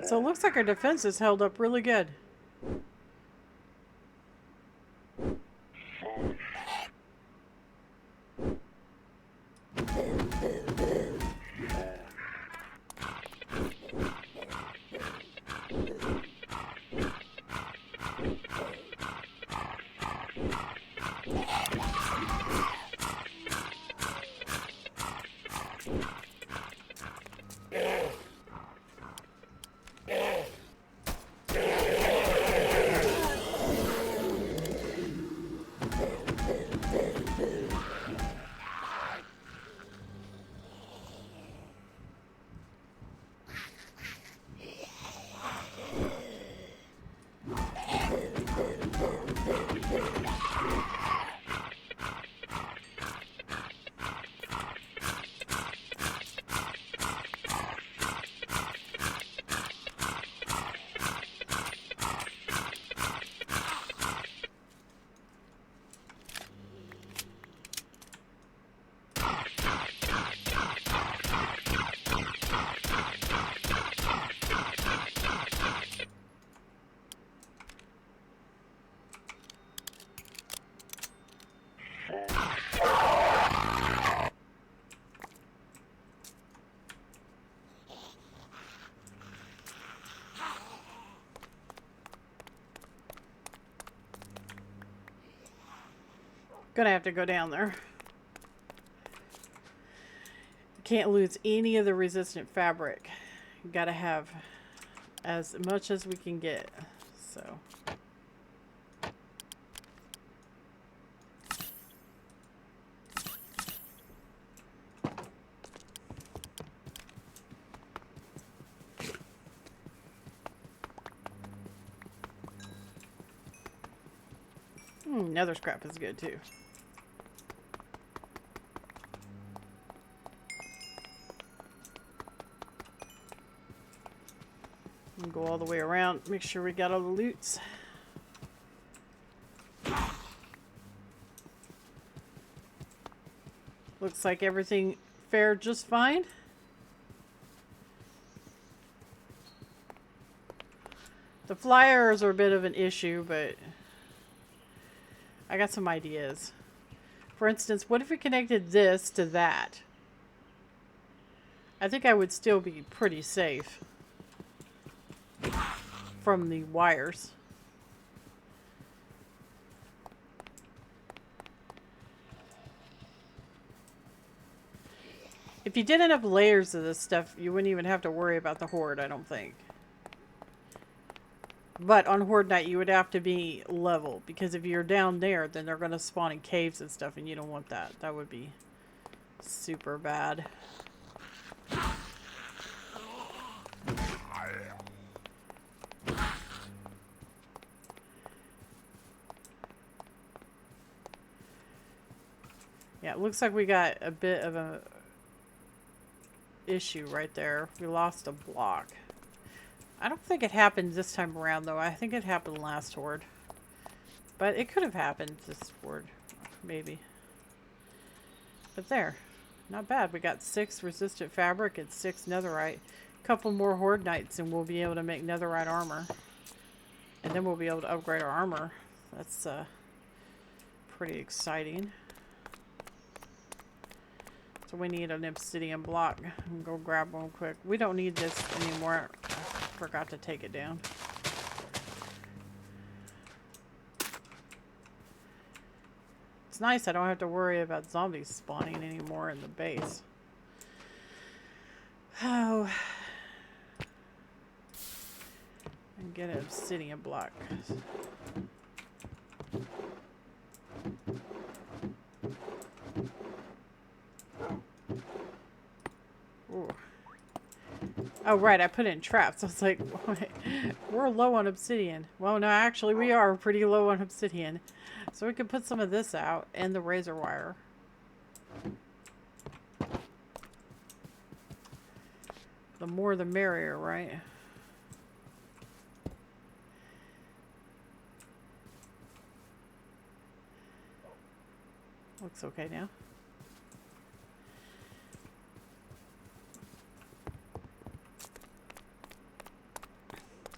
So it looks like our defense is held up really good. Gonna have to go down there. Can't lose any of the resistant fabric. Gotta have as much as we can get. So. Nether scrap is good too. We'll go all the way around, make sure we got all the loots. Looks like everything fared just fine. The flyers are a bit of an issue, but I got some ideas. For instance, what if we connected this to that? I think I would still be pretty safe from the wires. If you did enough layers of this stuff, you wouldn't even have to worry about the Horde, I don't think. But on Horde night, you would have to be level, because if you're down there, then they're going to spawn in caves and stuff, and you don't want that. That would be super bad. Yeah, it looks like we got a bit of a issue right there. We lost a block. I don't think it happened this time around, though. I think it happened last Horde. But it could have happened this Horde, maybe. But there. Not bad. We got 6 resistant fabric and 6 netherite. A couple more Horde nights and we'll be able to make netherite armor. And then we'll be able to upgrade our armor. That's pretty exciting. So we need an obsidian block. I'll go grab one quick. We don't need this anymore. I forgot to take it down. It's nice I don't have to worry about zombies spawning anymore in the base. Oh. And get an obsidian block. Ooh. Oh, right, I put in traps. I was like, wait, we're low on obsidian. Well, no, actually, we are pretty low on obsidian. So we could put some of this out and the razor wire. The more the merrier, right? Looks okay now.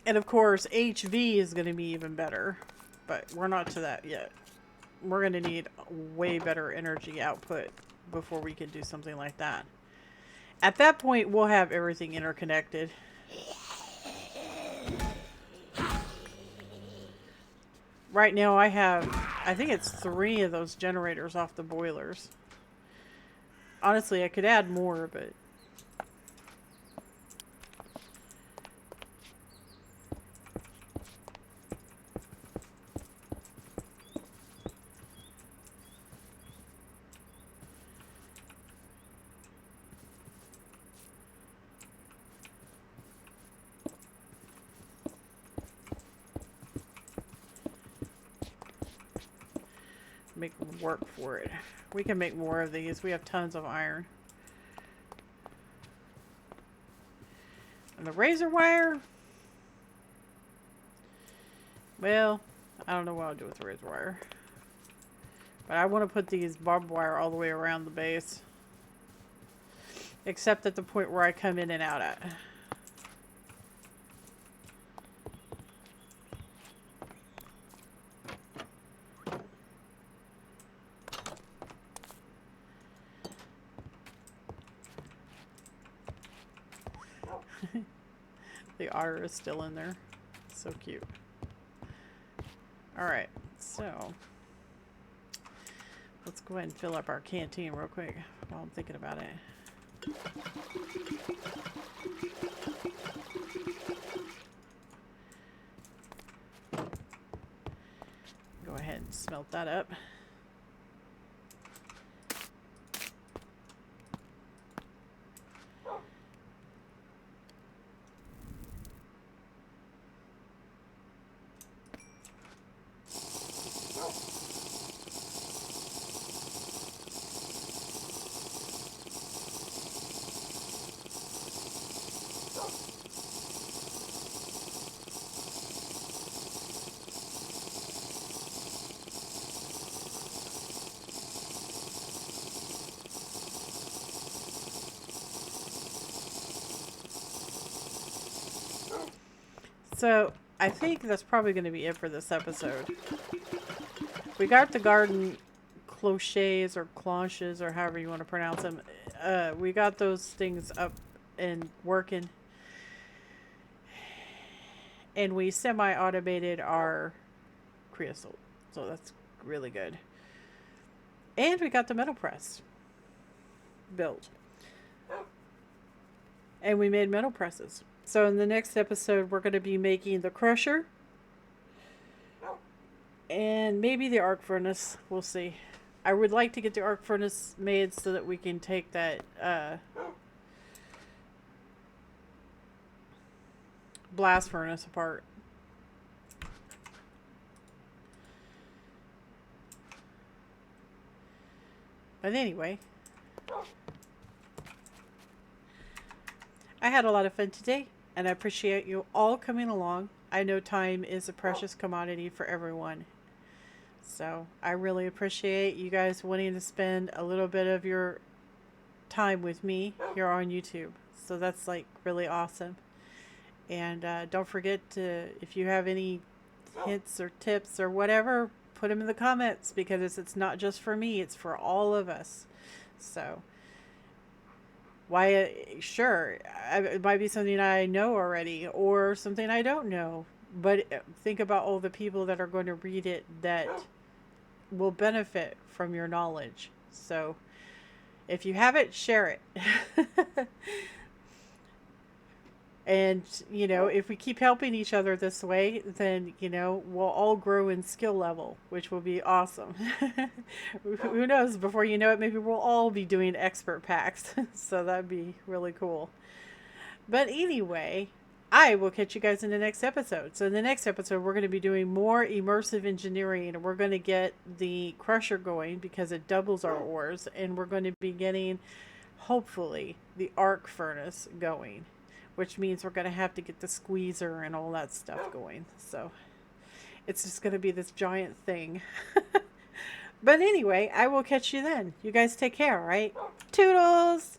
And of course, HV is going to be even better, but we're not to that yet. We're going to need way better energy output before we can do something like that. At that point, we'll have everything interconnected. Right now, I think it's 3 of those generators off the boilers. Honestly, I could add more, but... make work for it. We can make more of these. We have tons of iron. And the razor wire? Well, I don't know what I'll do with the razor wire. But I want to put these barbed wire all the way around the base. Except at the point where I come in and out at. The otter is still in there. So cute. Alright, so Let's go ahead and fill up our canteen real quick while I'm thinking about it. Go ahead and smelt that up. So, I think that's probably going to be it for this episode. We got the garden cloches or cloches or however you want to pronounce them. We got those things up and working. And we semi-automated our creosote. So that's really good. And we got the metal press built. And we made metal presses. So in the next episode, we're going to be making the crusher. And maybe the arc furnace. We'll see. I would like to get the arc furnace made so that we can take that blast furnace apart. But anyway, I had a lot of fun today, and I appreciate you all coming along. I know time is a precious commodity for everyone. So I really appreciate you guys wanting to spend a little bit of your time with me here on YouTube. So that's like really awesome. And don't forget to, if you have any hints or tips or whatever, put them in the comments, because it's not just for me, it's for all of us. So sure, it might be something I know already or something I don't know, but think about all the people that are going to read it that will benefit from your knowledge. So if you have it, share it. And, you know, if we keep helping each other this way, then, you know, we'll all grow in skill level, which will be awesome. Who knows, before you know it, maybe we'll all be doing expert packs. So that'd be really cool. But anyway, I will catch you guys in the next episode. So in the next episode, we're going to be doing more immersive engineering. And we're going to get the crusher going because it doubles our ores. And we're going to be getting, hopefully, the arc furnace going, which means we're going to have to get the squeezer and all that stuff going. So it's just going to be this giant thing. But anyway, I will catch you then. You guys take care, all right? Toodles!